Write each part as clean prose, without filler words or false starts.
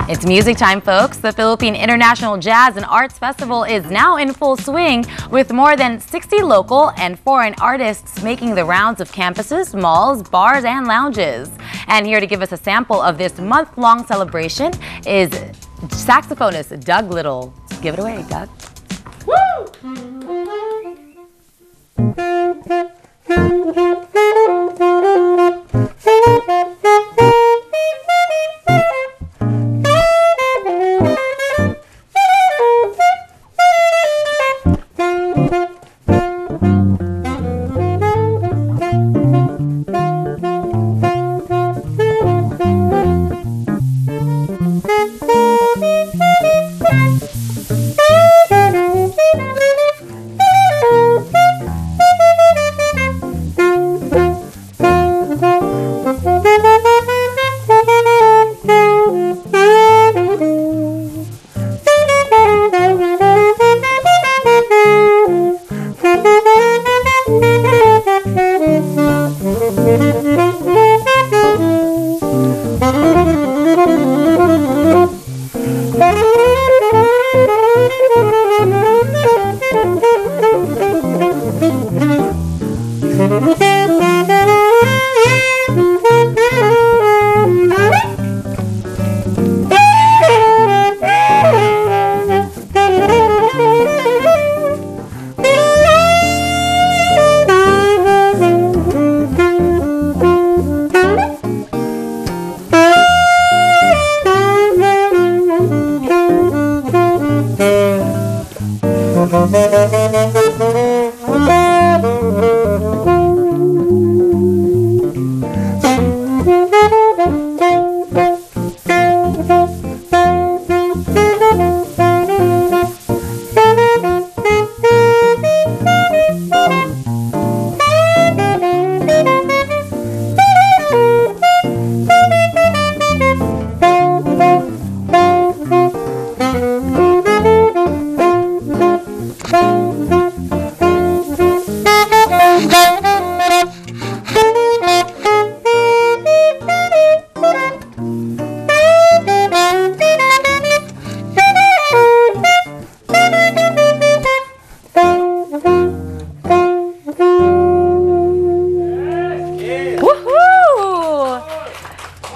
It's music time, folks. The Philippine International Jazz and Arts Festival is now in full swing with more than 60 local and foreign artists making the rounds of campuses, malls, bars, and lounges. And here to give us a sample of this month-long celebration is saxophonist Doug Little. Give it away, Doug. Woo!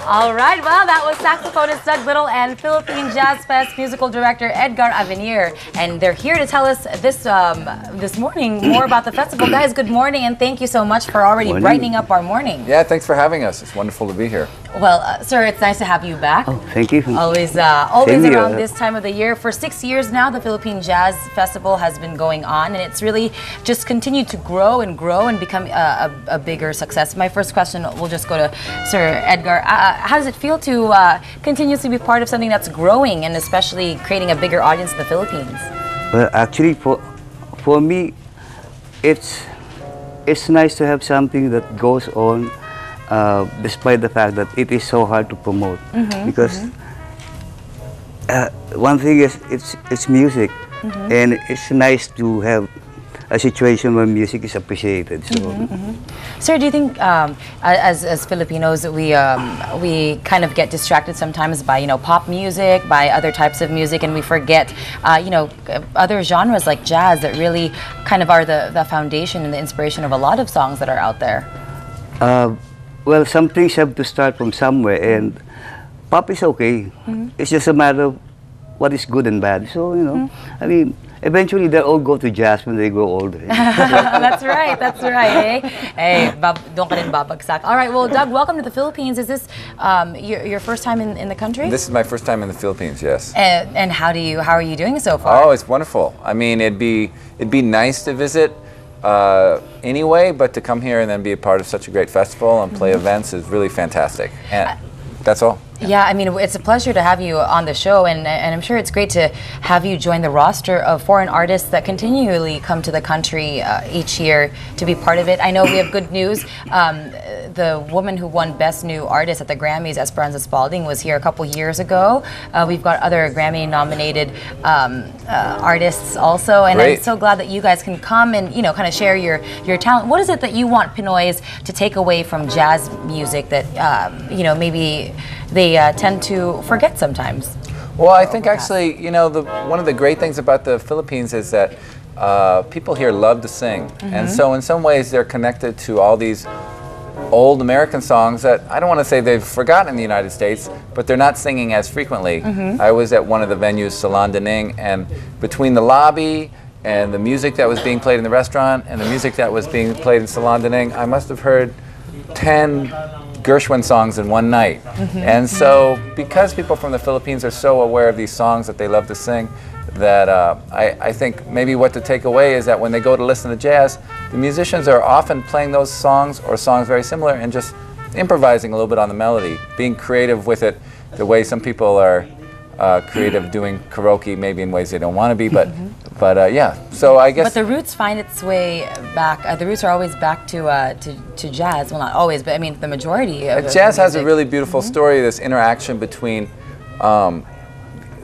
All right, well, that was saxophonist Doug Little and Philippine Jazz Fest musical director Edgar Avenir, and they're here to tell us this morning more about the festival. Guys, good morning, and thank you so much for already brightening up our morning. Yeah, thanks for having us. It's wonderful to be here. Well, sir, it's nice to have you back. Oh, thank you. Always around this time of the year. For 6 years now, the Philippine Jazz Festival has been going on, and it's really just continued to grow and become a bigger success. My first question will just go to Sir Edgar. How does it feel to continuously be part of something that's growing and especially creating a bigger audience in the Philippines? Well, actually, for me, it's nice to have something that goes on despite the fact that it is so hard to promote. Because one thing is it's music, and it's nice to have a situation where music is appreciated. So, Sir, do you think, as Filipinos, we kind of get distracted sometimes by pop music, by other types of music, and we forget other genres like jazz that really kind of are the foundation and the inspiration of a lot of songs that are out there? Well, some things have to start from somewhere, and pop is okay. It's just a matter of what is good and bad. So, I mean, eventually they'll all go to jazz when they grow older. That's right, eh? Hey, don't ka rin babagsak. All right, well, Doug, welcome to the Philippines. Is this your first time in the country? This is my first time in the Philippines, yes. And how are you doing so far? Oh, it's wonderful. I mean, it'd be nice to visit anyway, but to come here and then be a part of such a great festival and play events is really fantastic. And that's all. Yeah, I mean, it's a pleasure to have you on the show, and I'm sure it's great to have you join the roster of foreign artists that continually come to the country each year to be part of it. I know we have good news. The woman who won Best New Artist at the Grammys, Esperanza Spalding, was here a couple years ago. We've got other Grammy-nominated artists also, and Great. I'm so glad that you guys can come and kind of share your talent. What is it that you want Pinoys to take away from jazz music that maybe they tend to forget sometimes? Well, I think actually, you know, one of the great things about the Philippines is that people here love to sing. And so in some ways they're connected to all these old American songs that I don't want to say they've forgotten in the United States, but they're not singing as frequently. I was at one of the venues, Salon de Ning, and between the lobby and the music that was being played in the restaurant and the music that was being played in Salon de Ning, I must have heard 10 Gershwin songs in one night. And so because people from the Philippines are so aware of these songs that they love to sing, that I think maybe what to take away is that when they go to listen to jazz, the musicians are often playing those songs or songs very similar and just improvising a little bit on the melody, being creative with it the way some people are creative doing karaoke, maybe in ways they don't want to be, but yeah. So I guess. But the roots find its way back. The roots are always back to jazz. Well, not always, but I mean the majority of jazz has a really beautiful story. This interaction between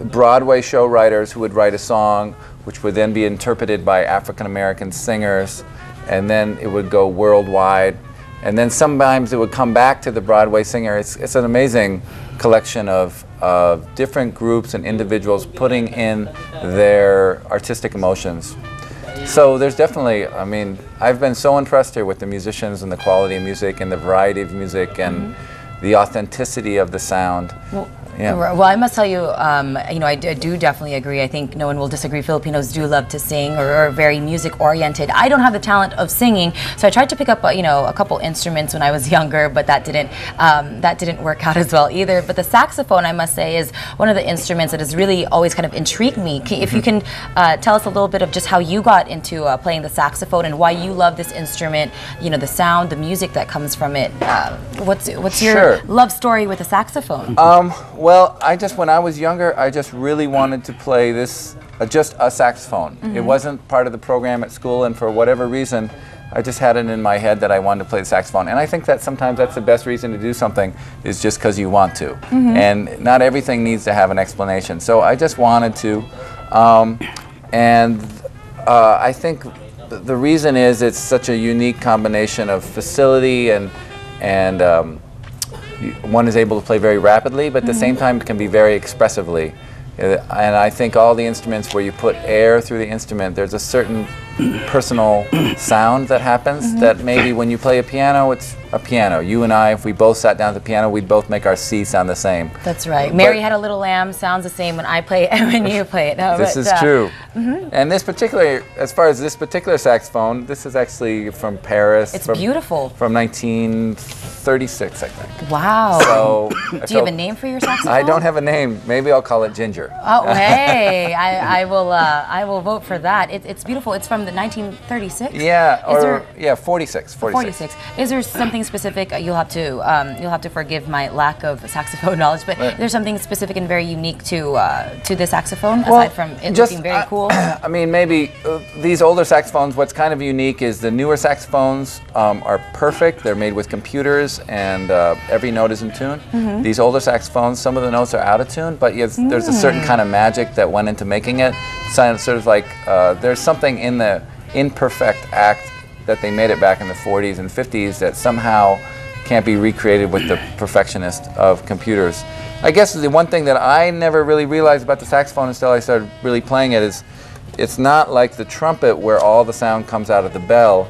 Broadway show writers who would write a song, which would then be interpreted by African American singers, and then it would go worldwide. And then sometimes it would come back to the Broadway singer. It's an amazing collection of different groups and individuals putting in their artistic emotions. So there's definitely, I mean, I've been so impressed here with the musicians and the quality of music and the variety of music and the authenticity of the sound. Yeah. Well, I must tell you, you know, I do definitely agree. I think no one will disagree. Filipinos do love to sing, or are very music-oriented. I don't have the talent of singing, so I tried to pick up, you know, a couple instruments when I was younger, but that didn't work out as well either. But the saxophone, I must say, is one of the instruments that has really always kind of intrigued me. If you can tell us a little bit of just how you got into playing the saxophone and why you love this instrument, you know, the sound, the music that comes from it. What's your love story with the saxophone? Well, when I was younger, I just really wanted to play this, just a saxophone. It wasn't part of the program at school, and for whatever reason, I just had it in my head that I wanted to play the saxophone. And I think that sometimes that's the best reason to do something, is just because you want to. And not everything needs to have an explanation. So I just wanted to. I think the reason is it's such a unique combination of facility and one is able to play very rapidly, but at the same time it can be very expressively. And I think all the instruments where you put air through the instrument, there's a certain personal sound that happens that maybe when you play a piano, it's a piano. You and I, if we both sat down at the piano, we'd both make our C sound the same. That's right. Mary Had a Little Lamb sounds the same when I play it and when you play it. No, this is true. And this particular, as far as this particular saxophone, this is actually from Paris. It's beautiful. From 1936, I think. Wow. So do you have a name for your saxophone? I don't have a name. Maybe I'll call it Ginger. Oh, hey, I will vote for that. It's beautiful. It's from the 1936. Yeah, 46. 46. Is there something specific? You'll have to forgive my lack of saxophone knowledge, but there's something specific and very unique to the saxophone, aside from it looking very cool. I mean, maybe these older saxophones. What's kind of unique is the newer saxophones are perfect. They're made with computers, and every note is in tune. These older saxophones, some of the notes are out of tune, but yes, there's a certain kind of magic that went into making it. Sort of like there's something in the imperfect act that they made it back in the 40s and 50s that somehow can't be recreated with the perfectionist of computers. I guess the one thing that I never really realized about the saxophone until I started really playing it is it's not like the trumpet where all the sound comes out of the bell.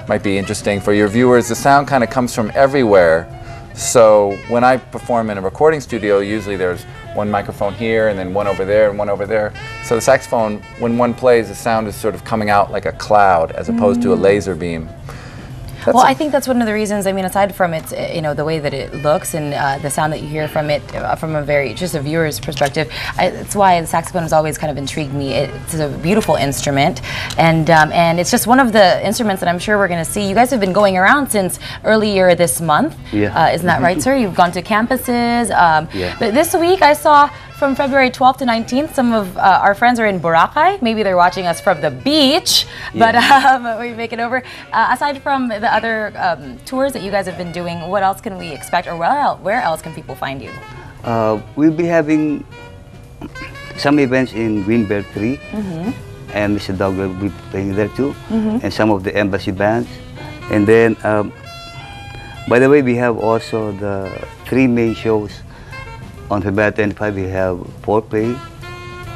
Might be interesting for your viewers. The sound kind of comes from everywhere. So when I perform in a recording studio, usually there's one microphone here and then one over there and one over there. So the saxophone, when one plays, the sound is sort of coming out like a cloud as opposed to a laser beam. Well, I think that's one of the reasons. I mean, aside from its, you know, the way that it looks and the sound that you hear from it, from just a viewer's perspective, it's why the saxophone has always kind of intrigued me. It's a beautiful instrument, and it's just one of the instruments that I'm sure we're going to see. You guys have been going around since earlier this month. Yeah. Isn't that right, sir? You've gone to campuses. But this week I saw, from February 12th to 19th, some of our friends are in Boracay. Maybe they're watching us from the beach, but we make it over. Aside from the other tours that you guys have been doing, what else can we expect, or where else can people find you? We'll be having some events in Greenbelt 3, and Mr. Doug will be playing there too, and some of the embassy bands. And then, by the way, we have also the 3 main shows On February 25, we have foreplay.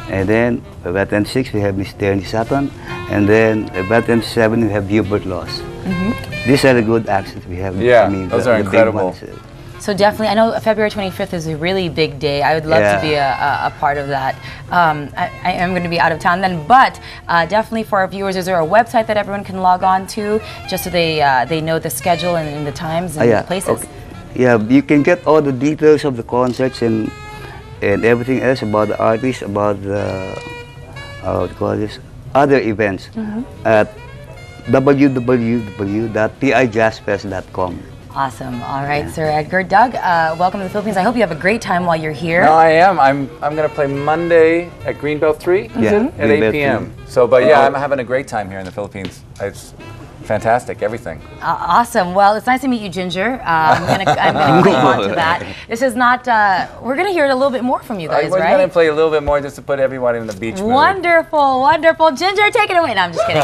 And then February 26, we have Mystery Saturn. And then February 27, we have Hubert Loss. These are the good acts that we have. Yeah, those are the big incredible. ones. So definitely, I know February 25th is a really big day. I would love to be a part of that. I am going to be out of town then, but definitely for our viewers, is there a website that everyone can log on to just so they know the schedule and the times and the places? Okay. Yeah, you can get all the details of the concerts and everything else about the artists, about the what do you call this, other events at www.tijazzfest.com. Awesome. All right, Sir Edgar. Doug, welcome to the Philippines. I hope you have a great time while you're here. No, I am. I'm going to play Monday at Greenbelt 3 at 8 p.m. So, but yeah, I'm having a great time here in the Philippines. It's fantastic, everything. Awesome. Well, it's nice to meet you, Ginger. I'm gonna cling on to that. This is not. We're gonna hear a little bit more from you guys, I was right? going to play a little bit more just to put everybody in the beach mood. Wonderful, wonderful. Ginger, take it away. No, I'm just kidding.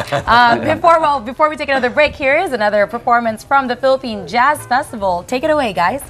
Before we take another break, here is another performance from the Philippine Jazz Festival. Take it away, guys.